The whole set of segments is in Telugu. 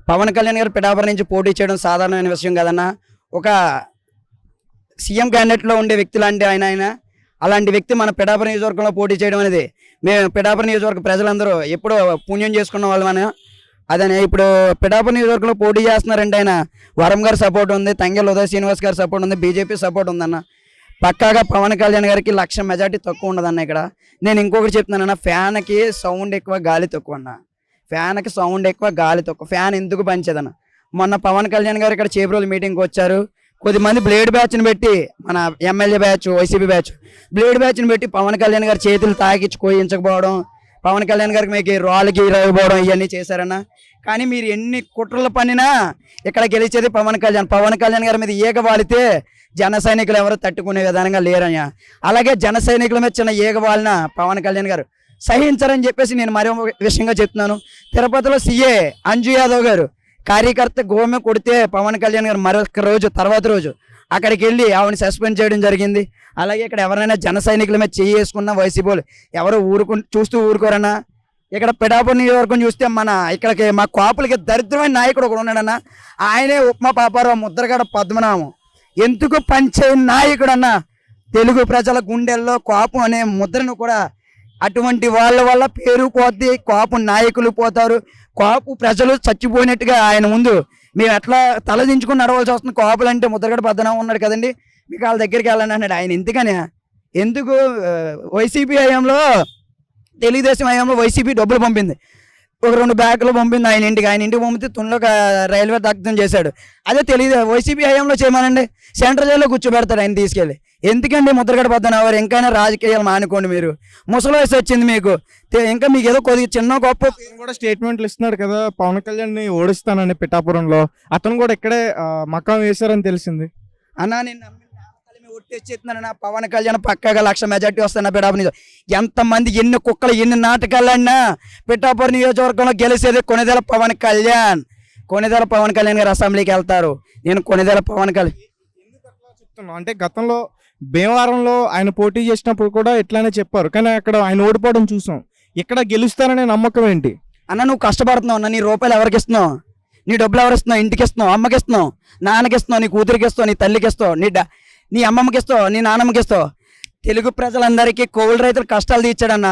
పవన్ కళ్యాణ్ గారు పిఠాపురం నుంచి పోటీ చేయడం సాధారణమైన విషయం కదన్నా. ఒక సీఎం క్యాండిడేట్లో ఉండే వ్యక్తి లాంటి ఆయన అలాంటి వ్యక్తి మన పిఠాపురం నియోజకవర్గంలో పోటీ చేయడం అనేది మేము పిఠాపురం నియోజకవర్గ ప్రజలందరూ ఎప్పుడో పుణ్యం చేసుకున్న వాళ్ళమని. అదని ఇప్పుడు పిఠాపురం నియోజకవర్గంలో పోటీ చేస్తున్నారంటే ఆయన వరం గారి సపోర్ట్ ఉంది, తంగెళ్ళ ఉదయ్ శ్రీనివాస్ గారి సపోర్ట్ ఉంది, బీజేపీ సపోర్ట్ ఉందన్న. పక్కాగా పవన్ కళ్యాణ్ గారికి 1,00,000 మెజార్టీ తక్కువ ఉండదన్న. ఇక్కడ నేను ఇంకొకటి చెప్తున్నానన్న, ఫ్యాన్కి సౌండ్ ఎక్కువ గాలి తక్కువ అన్న. ఫ్యాన్కి సౌండ్ ఎక్కువ గాలి తక్కువ. ఫ్యాన్ ఎందుకు పనిచేదన్న? మొన్న పవన్ కళ్యాణ్ గారు ఇక్కడ చేబ్రోలు మీటింగ్కి వచ్చారు. కొద్దిమంది బ్లేడ్ బ్యాచ్ని పెట్టి, మన MLA batch, YCP batch blade బ్యాచ్ని పెట్టి పవన్ కళ్యాణ్ గారి చేతులు తాకిచ్చి కోయించకపోవడం, పవన్ కళ్యాణ్ గారికి మీకు రాళ్ళకి రాకపోవడం ఇవన్నీ చేశారన్న. కానీ మీరు ఎన్ని కుట్రలు పన్నినా ఇక్కడ గెలిచేది పవన్ కళ్యాణ్. పవన్ కళ్యాణ్ గారి మీద ఈగ వాలితే జన సైనికులు ఎవరు తట్టుకునే విధానంగా లేరయ్యా. అలాగే జన సైనికుల మీద చిన్న ఈగ వాలిన పవన్ కళ్యాణ్ గారు సహించరని చెప్పేసి నేను మరో విషయంగా చెప్తున్నాను. తిరుపతిలో సీఏ అంజు యాదవ్ గారు కార్యకర్త గోమె కొడితే పవన్ కళ్యాణ్ గారు మరొక రోజు తర్వాత రోజు అక్కడికి వెళ్ళి ఆవిడని సస్పెండ్ చేయడం జరిగింది. అలాగే ఇక్కడ ఎవరైనా జన సైనికుల మీద చేసుకున్న వైసీపీలు ఎవరు చూస్తూ ఊరుకోరన్నా. ఇక్కడ పిఠాపురం నియోజకవర్గం చూస్తే ఇక్కడికి మా కాపులకి దరిద్రమైన నాయకుడు ఒకడు ఉన్నాడన్న. ఆయనే ఉప్మా పాపారావు ముద్రగడ పద్మనాభం. ఎందుకు పనిచేయ నాయకుడు అన్న. తెలుగు ప్రజల గుండెల్లో కాపు అనే ముద్రను కూడా అటువంటి వాళ్ళ వల్ల పేరు పోద్ది, కాపు నాయకులు పోతారు, కాపు ప్రజలు చచ్చిపోయినట్టుగా ఆయన ముందు మేము ఎట్లా తలదించుకుని నడవలసి వస్తుంది. కాపులు అంటే ముద్రగడ పద్మనాభం ఉన్నాడు కదండి, మీకు వాళ్ళ దగ్గరికి వెళ్ళండి అన్నాడు. ఆయన ఎందుకు వైసీపీ హయాంలో, తెలుగుదేశం హయాంలో వైసీపీ డబ్బులు పంపింది, ఒక 2 బ్యాగులు పంపింది ఆయన ఇంటికి పంపితే తునిలో రైల్వే దగ్ధం చేశాడు. అదే వైసీపీ హయాంలో చేయమనండి, సెంట్రల్ జైల్లో కూర్చోబెడతాడు ఆయన తీసుకెళ్ళి. ఎందుకండి ముద్రగడ పద్మనాభం? ఇంకైనా రాజకీయాలు మానుకోండి. మీరు ముసలి వయసు వచ్చింది మీకు, ఇంకా మీకు ఏదో కొద్దిగా చిన్న గొప్ప కూడా స్టేట్మెంట్లు ఇస్తున్నాడు కదా, పవన్ కళ్యాణ్ని ఓడిస్తానని పిఠాపురంలో. అతను కూడా ఇక్కడే మకాం వేశారని తెలిసింది అన్నా. నేను ఒట్టేస్తున్నాను, పవన్ కళ్యాణ్ పక్కగా 1,00,000 మెజార్టీ వస్తున్నా పిఠాపురం. ఎంతమంది ఎన్ని కుక్కలు ఎన్ని నాటకాలన్నా పిఠాపురం నియోజకవర్గంలో గెలిచేది కొనిదెల పవన్ కళ్యాణ్. కొనిదెల పవన్ కళ్యాణ్ గారు అసెంబ్లీకి వెళ్తారు. నేను కొనిదెల పవన్ కళ్యాణ్ చెప్తున్నాను అంటే గతంలో భీమవరంలో ఆయన పోటీ చేసినప్పుడు కూడా ఇట్లానే చెప్పారు, కానీ అక్కడ ఆయన ఓడిపోవడం చూసాం. ఇక్కడ గెలుస్తారనే నమ్మకం ఏంటి అన్న? నువ్వు కష్టపడుతున్నావు అన్న, నీ రూపాయలు ఎవరికి ఇస్తున్నావు? నీ డబ్బులు ఎవరు ఇస్తున్నావు? ఇంటికి ఇస్తున్నావు, అమ్మకి ఇస్తున్నావు, నాన్నకి ఇస్తున్నావు, నీ కూతురికి ఇస్తావు, నీ తల్లికి ఇస్తావు, నీ అమ్మమ్మకి ఇస్తావు, నీ నాన్నమ్మకి ఇస్తావు. తెలుగు ప్రజలందరికీ కౌలు రైతులు కష్టాలు తీర్చాడన్న.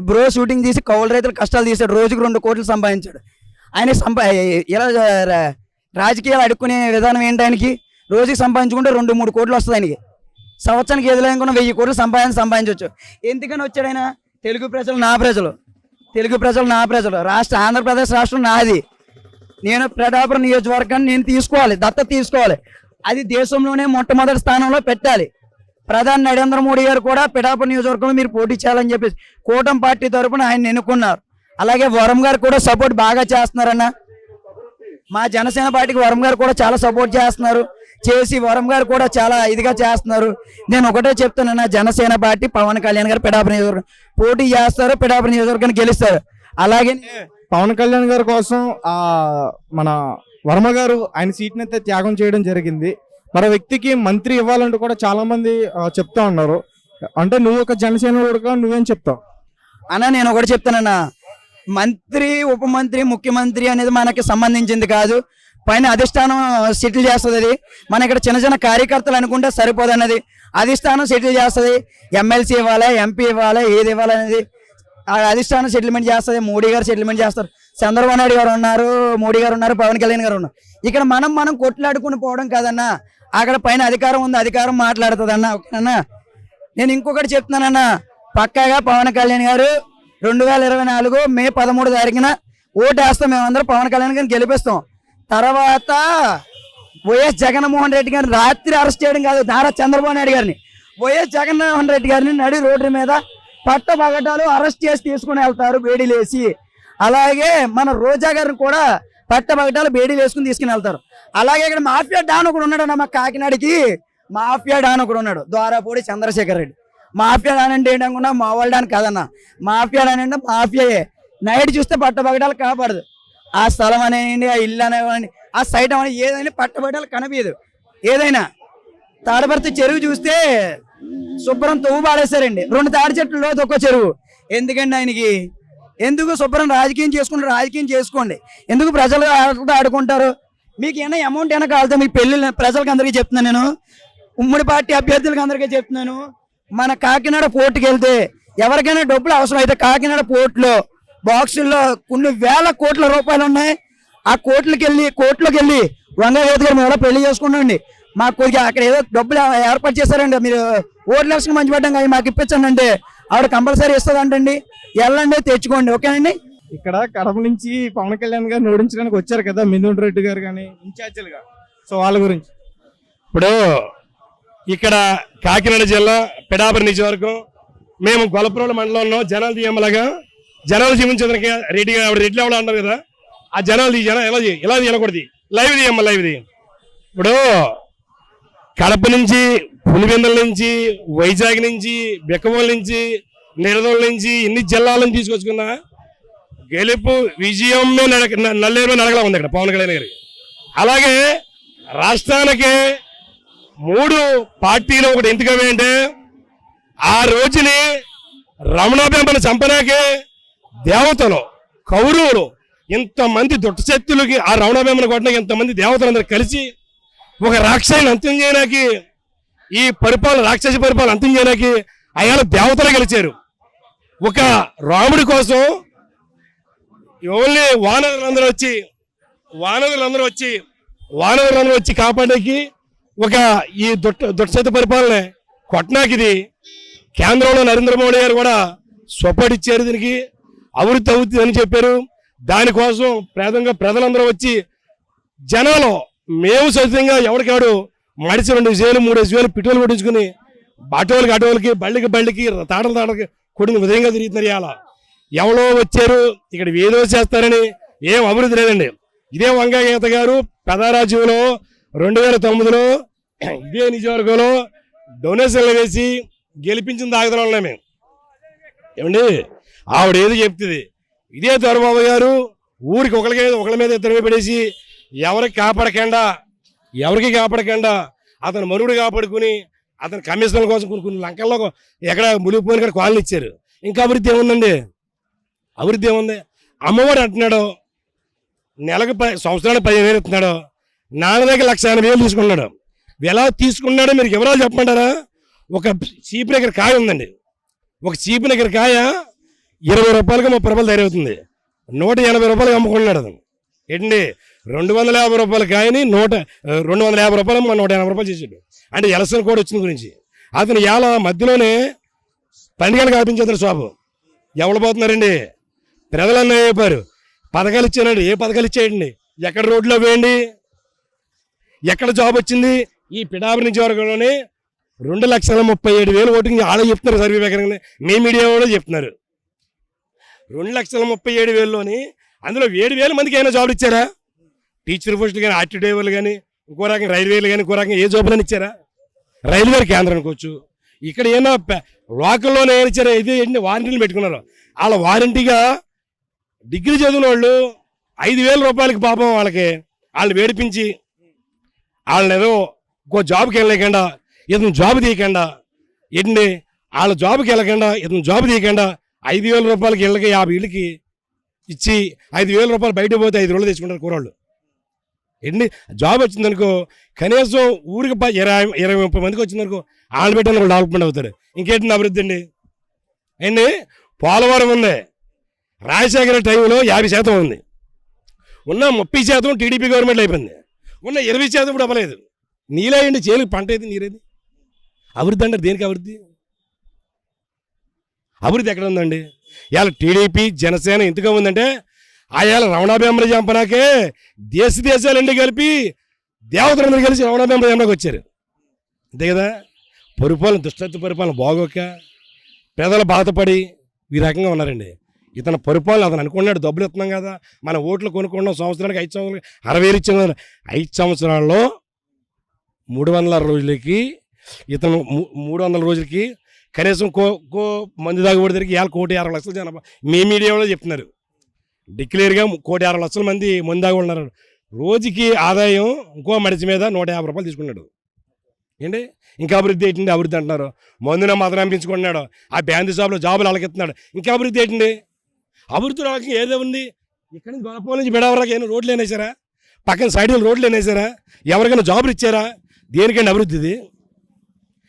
బ్రో షూటింగ్ తీసి కౌలు రైతులు కష్టాలు తీసాడు. రోజుకు 2 కోట్లు సంపాదించాడు. ఆయన ఇలా రాజకీయాలు అడుక్కునే విధానం ఏంటి? ఆయనకి రోజుకి సంపాదించుకుంటే 2-3 కోట్లు వస్తుంది. ఆయనకి సంవత్సరానికి ఏదో లేకుండా 1000 కోట్లు సంపాదించవచ్చు. ఎందుకని వచ్చాడు ఆయన? తెలుగు ప్రజలు నా ప్రజలు, తెలుగు ప్రజలు నా ప్రజలు, ఆంధ్రప్రదేశ్ రాష్ట్రం నాది. నేను పిఠాపురం నియోజకవర్గాన్ని నేను తీసుకోవాలి, దత్తత తీసుకోవాలి. అది దేశంలోనే మొట్టమొదటి స్థానంలో పెట్టాలి. ప్రధాని నరేంద్ర మోడీ గారు కూడా పిఠాపురం నియోజకవర్గంలో మీరు పోటీ చేయాలని చెప్పేసి కూటమి పార్టీ తరఫున ఆయన ఎన్నుకున్నారు. అలాగే వరం గారు కూడా సపోర్ట్ బాగా చేస్తున్నారన్న. మా జనసేన పార్టీకి వరం గారు కూడా చాలా సపోర్ట్ చేస్తున్నారు. వరం గారు కూడా చాలా ఇదిగా చేస్తున్నారు. నేను ఒకటే చెప్తున్నాను, జనసేన పార్టీ పవన్ కళ్యాణ్ గారు పిఠాపురం నియోజకవర్గం పోటీ చేస్తారు, పిఠాపురం నియోజకవర్గాన్ని గెలుస్తారు. అలాగే పవన్ కళ్యాణ్ గారి కోసం మన వర్మ గారు ఆయన సీట్ని అయితే త్యాగం చేయడం జరిగింది. మరో వ్యక్తికి మంత్రి ఇవ్వాలంటూ కూడా చాలా మంది చెప్తా ఉన్నారు. అంటే నువ్వు ఒక జనసేనగా నువ్వేం చెప్తావు అన్న? నేను ఒకటి చెప్తానన్నా, మంత్రి, ఉప మంత్రి, ముఖ్యమంత్రి అనేది మనకి సంబంధించింది కాదు. పైన అధిష్టానం సెటిల్ చేస్తుంది. అది మన ఇక్కడ చిన్న చిన్న కార్యకర్తలు అనుకుంటే సరిపోదన్నది. అధిష్టానం సెటిల్ చేస్తుంది. ఎమ్మెల్సీ ఇవ్వాలి, ఎంపీ ఇవ్వాలి, ఏది ఇవ్వాలనేది అధిష్టానం సెటిల్మెంట్ చేస్తుంది. మోడీ గారు సెటిల్మెంట్ చేస్తారు. చంద్రబాబు నాయుడు గారు ఉన్నారు, మోడీ గారు ఉన్నారు, పవన్ కళ్యాణ్ గారు ఉన్నారు. ఇక్కడ మనం కొట్లాడుకుని పోవడం కాదన్నా. అక్కడ పైన అధికారం ఉంది, అధికారం మాట్లాడుతుంది అన్న. ఓకేనన్నా? నేను ఇంకొకటి చెప్తున్నానన్నా, పక్కాగా పవన్ కళ్యాణ్ గారు 2024 మే 13 తారీఖున ఓటు వేస్తాం. మేమందరం పవన్ కళ్యాణ్ గారిని గెలిపిస్తాం. తర్వాత వైఎస్ జగన్మోహన్ రెడ్డి గారిని రాత్రి అరెస్ట్ చేయడం కాదు, నారా చంద్రబాబు నాయుడు గారిని, వైఎస్ జగన్మోహన్ రెడ్డి గారిని నడి రోడ్డు మీద పట్టపగటాలు అరెస్ట్ చేసి తీసుకుని వెళ్తారు బేడీలేసి. అలాగే మన రోజా గారిని కూడా పట్టపగటాలు బేడీలు వేసుకుని తీసుకుని వెళ్తారు. అలాగే ఇక్కడ మాఫియా డాన్ ఒకడు ఉన్నాడు అన్న, మా కాకినాడకి మాఫియా డాన్ ఒకడు ఉన్నాడు, ద్వారాపూడి చంద్రశేఖర్ రెడ్డి. మాఫియా డాన్ అంటే ఏంటనుకున్నా, మావోల్ డాన్ కాదన్న. మాఫియా డాన్ అంటే మాఫియాయే. నైట్ చూస్తే పట్టపగటాలు కాపాడదు. ఆ స్థలం అనేయండి, ఆ ఇల్లు అనేవ్వండి, ఆ సైట్ అవన్నీ ఏదైనా పట్టబట్టాలు కనిపించదు. ఏదైనా తాడపర్తి చెరువు చూస్తే శుభ్రం తవ్వు పాడేశారండి. 2 తాడి చెట్లు ఒక్క చెరువు. ఎందుకండి ఆయనకి? ఎందుకు శుభ్రం రాజకీయం చేసుకోండి, ఎందుకు ప్రజలు ఆటలతో ఆడుకుంటారు? మీకు ఏమైనా అమౌంట్ ఏమైనా కావాలితే మీకు పెళ్ళి ప్రజలకు అందరికీ చెప్తున్నాను, నేను ఉమ్మడి పార్టీ అభ్యర్థులకు అందరికీ చెప్తున్నాను. మన కాకినాడ పోర్టుకి వెళ్తే ఎవరికైనా డబ్బులు అవసరం అయితే కాకినాడ పోర్టులో బాక్సుల్లో కొన్ని వేల కోట్ల రూపాయలు ఉన్నాయి. ఆ కోర్టులోకి వెళ్ళి వంగవేది గారు మేము పెళ్లి చేసుకున్నాండి, మాకు కొద్దిగా అక్కడ ఏదో డబ్బులు ఏర్పాటు చేశారండి, మీరు ఓట్లు వేసుకుని మంచి పడ్డం కానీ మాకు ఇప్పించండి అంటే ఆవిడ కంపల్సరీ ఇస్తుందంటండి. వెళ్ళండి, తెచ్చుకోండి, ఓకేనండి. ఇక్కడ కడప నుంచి పవన్ కళ్యాణ్ గారిని ఓడించడానికి వచ్చారు కదా మిథున్ రెడ్డి గారు కానీ ఇన్ఛార్జీలుగా, సో వాళ్ళ గురించి. ఇప్పుడు ఇక్కడ కాకినాడ జిల్లా పిఠాపురం నియోజకవర్గం, మేము గొల్లపురం మండలంలో జనాలు తీయమ్మలాగా జనాలు జీవించడానికి రెడ్డిగా రెడ్లు ఎవడ అన్నారు కదా, ఆ జనాలు ఇలా తీయకూడదు, లైవ్ తీయమ్మ లైవ్ తీయం. ఇప్పుడు కడప నుంచి పులివెందుల నుంచి వైజాగ్ నుంచి బిక్కమూల నుంచి నిడదోళ్ళ నుంచి ఇన్ని జిల్లాల నుంచి తీసుకొచ్చుకున్న గెలుపు విజయం నల్లేరు నడగలా ఉంది ఇక్కడ పవన్ కళ్యాణ్ గారికి. అలాగే రాష్ట్రానికి 3 పార్టీలు ఒకటి ఎందుకవి అంటే ఆ రోజుని రమణాబెంబను చంపనాకే దేవతలు కౌరవులు ఇంతమంది దుట్టశక్తులకి ఆ రమణాబెంబను కొట్టడానికి ఇంతమంది దేవతలందరూ కలిసి ఒక రాక్షసుని అంతం చేయడానికి ఈ రాక్షస పరిపాలన అంతం చేయడానికి అయాల దేవతలు గెలిచారు. ఒక రాముడి కోసం ఓన్లీ వానరులందరూ వచ్చి కాపాడేకి ఒక ఈ దుట్టశక్తి పరిపాలన కొట్టనాకి ఇది కేంద్రంలో నరేంద్ర మోడీ గారు కూడా స్వపడిచ్చారు, దీనికి అభివృద్ధి అవుతుంది అని చెప్పారు. దానికోసం ప్రజలందరూ వచ్చి జనాలు మేము సొంతంగా ఎవరికాడు మడిచి 2,000-3,000 పిట్టులు కొట్టించుకుని అటోలకి బళ్ళకి తాటలకి కొడుకు విధంగా తిరుగుతున్నారు. ఇలా ఎవరో వచ్చారు ఇక్కడ ఏదో చేస్తారని ఏం అభివృద్ధి లేదండి. ఇదే వంగగీత గారు పెదారాజ్యంలో 2009లో ఇదే నియోజకవర్గంలో డొనేషన్లు వేసి గెలిపించిన దాగదనం మేము ఏమండి. ఆవిడ ఏదో చెప్తుంది, ఇదే దొరబాబు గారు ఊరికి ఒకళ్ళ మీద ఇద్దరు పడేసి ఎవరికి కాపాడకుండా అతను మనుగుడు కాపాడుకుని అతని కమిషన్ల కోసం కొన్ని లంకల్లో ఎక్కడ మునిగిపోయిన కాడ కాలనీ ఇచ్చారు. ఇంకా అభివృద్ధి ఏముందండి? అభివృద్ధి ఏముంది? అమ్మఒడి అంటున్నాడు, నెలకు సంవత్సరానికి 15,000 ఇస్తున్నాడు, నాన్న దగ్గర 1,80,000 తీసుకున్నాడు. ఎలా తీసుకున్నాడో మీరు వివరాలు చెప్పమంటారా? ఒక చీపు దగ్గర కాయ ఉందండి, ఒక చీపు దగ్గర కాయ 20 రూపాయలకి 30 రూపాయలు ధర అవుతుంది, 180 రూపాయలకి అమ్ముకున్నాడు అతను. ఏంటండి 250 రూపాయల కాయని 250 రూపాయలు 180 రూపాయలు చేసాడు. అంటే ఎలక్షన్ కోడ్ వచ్చిన గురించి అతను ఇలా మధ్యలోనే పండుగలు కల్పించేద్దరు షాపు. ఎవరు పోతున్నారండి? ప్రజలన్నీ అయిపోయారు. పథకాలు ఇచ్చానండి, ఏ పథకాలు ఇచ్చేయండి? ఎక్కడ రోడ్లో వేయండి? ఎక్కడ జాబ్ వచ్చింది? ఈ పిఠాపురం నియోజకవర్గంలోనే 2,37,000 ఓటింగ్ ఆడ చెప్తున్నారు సర్వే ప్రకారంగా, మీ మీడియా కూడా చెప్తున్నారు. 2,37,000లోని అందులో 7,000 మందికి అయినా జాబులు ఇచ్చారా? టీచర్ పోస్టులు కానీ, ఆర్టీ డ్రైవర్లు కానీ, ఇంకో రకంగా రైల్వేలు కానీ, ఇంకో రకంగా ఏ జాబులని ఇచ్చారా? రైల్వే కేంద్రానికి వచ్చు. ఇక్కడ ఏమన్నా లోకల్లోనే ఏమి ఇచ్చారా? ఇది ఎన్ని వారంటీలు పెట్టుకున్నారు. వాళ్ళ వారంటీగా డిగ్రీ చదివిన వాళ్ళు 5,000 రూపాయలకి పాపం వాళ్ళు వేడిపించి వాళ్ళని ఏదో ఇంకో జాబ్కి వెళ్ళలేకుండా ఇతను జాబ్ తీయకుండా ఏంటి వాళ్ళ జాబ్కి వెళ్ళకుండా ఇతను జాబ్ తీయకుండా 5,000 రూపాయలకి ఇళ్ళకి 50 ఇళ్ళకి ఇచ్చి 5,000 రూపాయలు బయటకు పోతే 5 రోజులు తెచ్చుకుంటారు కూరవాళ్ళు. ఏంటి జాబ్ వచ్చిందనుకో కనీసం ఊరికి 20-30 మందికి వచ్చిందనుకో వాళ్ళు పెట్టిన వాళ్ళు డెవలప్మెంట్ అవుతారు. ఇంకేంటి అభివృద్ధి అండి? ఏంటి పోలవరం ఉంది, రాజశేఖర టైంలో 50% ఉంది, ఉన్న 30% టీడీపీ గవర్నమెంట్ అయిపోయింది, ఉన్న 20% కూడా అవ్వలేదు. నీళ్ళేయండి చేలకు పంట అయితే నీరేది అభివృద్ధి అంటే దేనికి అభివృద్ధి? అభివృద్ధి ఎక్కడ ఉందండి? ఇవాళ టీడీపీ జనసేన ఎందుకు ఉందంటే ఆయాల రమణాబెంబరి చంపనాకే దేశాలన్నీ కలిపి దేవతలందరూ కలిసి రమణాబెంబరి చంపడానికి వచ్చారు. అంతే కదా? పరిపాలన దుష్టత్వ పరిపాలన బాగోక పేదలు బాధపడి ఈ రకంగా ఉన్నారండి. ఇతను పరిపాలన అతను అనుకున్నాడు డబ్బులు ఇస్తున్నాం కదా, మన ఓట్లు కొనుక్కున్నాం, సంవత్సరానికి 5 సంవత్సరాలకి 60,000 ఇచ్చాం కదా. 5 సంవత్సరాల్లో 300 రోజులకి ఇతను 300 రోజులకి కనీసం మంది దాగబడి ఇవాళ 1,60,00,000 జనాభా మీ మీడియాలో చెప్తున్నారు. డిక్లేర్గా 1,60,00,000 మంది మంది దాగబడినారు. రోజుకి ఆదాయం ఇంకో మనిషి మీద 150 రూపాయలు తీసుకున్నాడు. ఏంటి ఇంకా అభివృద్ధి ఏంటండి? అభివృద్ధి అంటున్నారు. మందున మదన అనిపించుకుంటున్నాడు, ఆ బ్యాంది షాప్లో జాబులు అలకెత్తున్నాడు. ఇంకా అభివృద్ధి ఏంటండి? అభివృద్ధి రాక ఏదో ఉంది. ఇక్కడ నుంచి గొప్ప నుంచి బెడవరాకి ఏమైనా రోడ్లు వేనేసారా? పక్కన సైడ్లో రోడ్లు వేనేసారా? ఎవరికైనా జాబులు ఇచ్చారా? దేనికైనా అభివృద్ధి ఇది?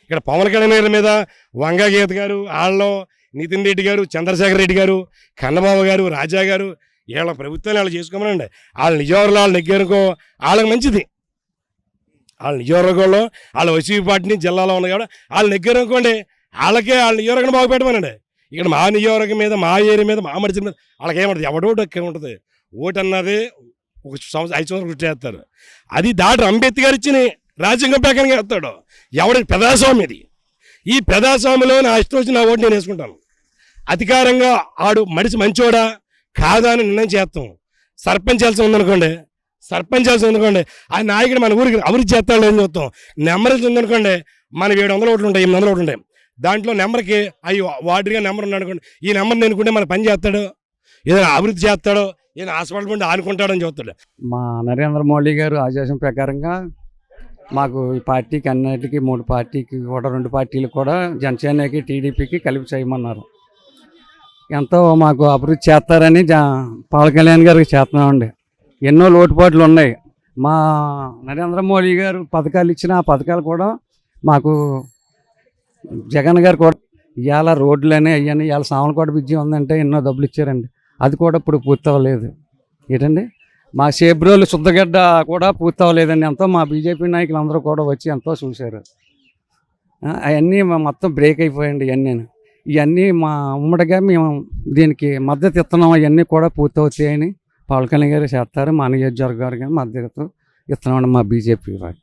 ఇక్కడ పవన్ కళ్యాణ్ గారి మీద వంగా గీత గారు, వాళ్ళలో నితిన్ రెడ్డి గారు, చంద్రశేఖర్ రెడ్డి గారు, కన్నబాబు గారు, రాజా గారు, వీళ్ళ ప్రభుత్వాన్ని వాళ్ళు చేసుకోమనండి. వాళ్ళ నిజవర్లో వాళ్ళు నెగ్గారుకో వాళ్ళకి మంచిది. వాళ్ళ నిజవర్గంలో వాళ్ళ వైసీపీ పార్టీని జిల్లాలో ఉన్నాయి కాబట్టి వాళ్ళు నెగ్గారనుకోండి, వాళ్ళకే వాళ్ళ నియోజకవర్గం బాగుపెట్టమనండి. ఇక్కడ మా నియోజకవర్గం మీద, మా ఏరియా మీద, మా మడిచిన మీద వాళ్ళకి ఏమంటుంది? ఎవడో డక్కే ఉంటుంది. ఓటు అన్నది ఒక 5 సంవత్సరాలు కృషి చేస్తారు. అది దాటి అంబేద్కర్ ఇచ్చిన రాజ్యాంగం ప్రకారంగా వేస్తాడు. ఎవడి ప్రజాస్వామ్యం ఇది. ఈ ప్రజాస్వామ్యంలో నా ఇష్టం వచ్చి నా ఓటు నేను వేసుకుంటాను. అధికారంగా ఆడు మనిషి మంచోడా కాదా అని నిర్ణయం చేస్తాం. సర్పంచ్ చేయాల్సి ఉందనుకోండి, ఆ నాయకుడు మన ఊరికి అభివృద్ధి చేస్తాడు ఏం చూస్తాం. నెంబర్ ఉందనుకోండి, మన 700 ఓట్లు ఉంటాయి, 800 ఓట్లు ఉంటాయి. దాంట్లో నెంబర్కి అయ్యి వార్డుగా నెంబర్ ఉన్నాడు అనుకోండి, ఈ నెంబర్ ఎన్నుకుంటే మన పని చేస్తాడు, ఏదైనా అభివృద్ధి చేస్తాడో, ఏదైనా హాస్పిటల్ పండి ఆనుకుంటాడని చూస్తాడు. మా నరేంద్ర మోడీ గారు ఆదేశం ప్రకారంగా మాకు ఈ పార్టీకి అన్నిటికీ 3 పార్టీకి కూడా 2 పార్టీలు కూడా జనసేనకి టీడీపీకి కలిపి చేయమన్నారు. ఎంతో మాకు అభివృద్ధి చేస్తారని పవన్ కళ్యాణ్ గారికి చేస్తున్నామండి. ఎన్నో లోటుపాట్లు ఉన్నాయి. మా నరేంద్ర మోడీ గారు పథకాలు ఇచ్చిన ఆ పథకాలు కూడా మాకు జగన్ గారు కూడా ఇవాళ రోడ్లని అయ్యని ఇవాళ సామలకోట విద్య ఉందంటే ఎన్నో డబ్బులు ఇచ్చారండి. అది కూడా ఇప్పుడు పూర్తి అవ్వలేదు. ఏంటండి మా సేబ్రోలు శుద్ధగడ్డ కూడా పూర్తి అవ్వలేదండి. ఎంతో మా బీజేపీ నాయకులు అందరూ కూడా వచ్చి ఎంతో చూశారు. అవన్నీ మొత్తం బ్రేక్ అయిపోయాయండి. ఇవన్నీ మా ఉమ్మడిగా మేము దీనికి మద్దతు ఇస్తున్నాం. అవన్నీ కూడా పూర్తి అవుతాయని పవన్ కళ్యాణ్ గారు చేస్తారు. మా నియోజకవర్గానికి మద్దతు ఇస్తున్నామండి మా బీజేపీ వారికి.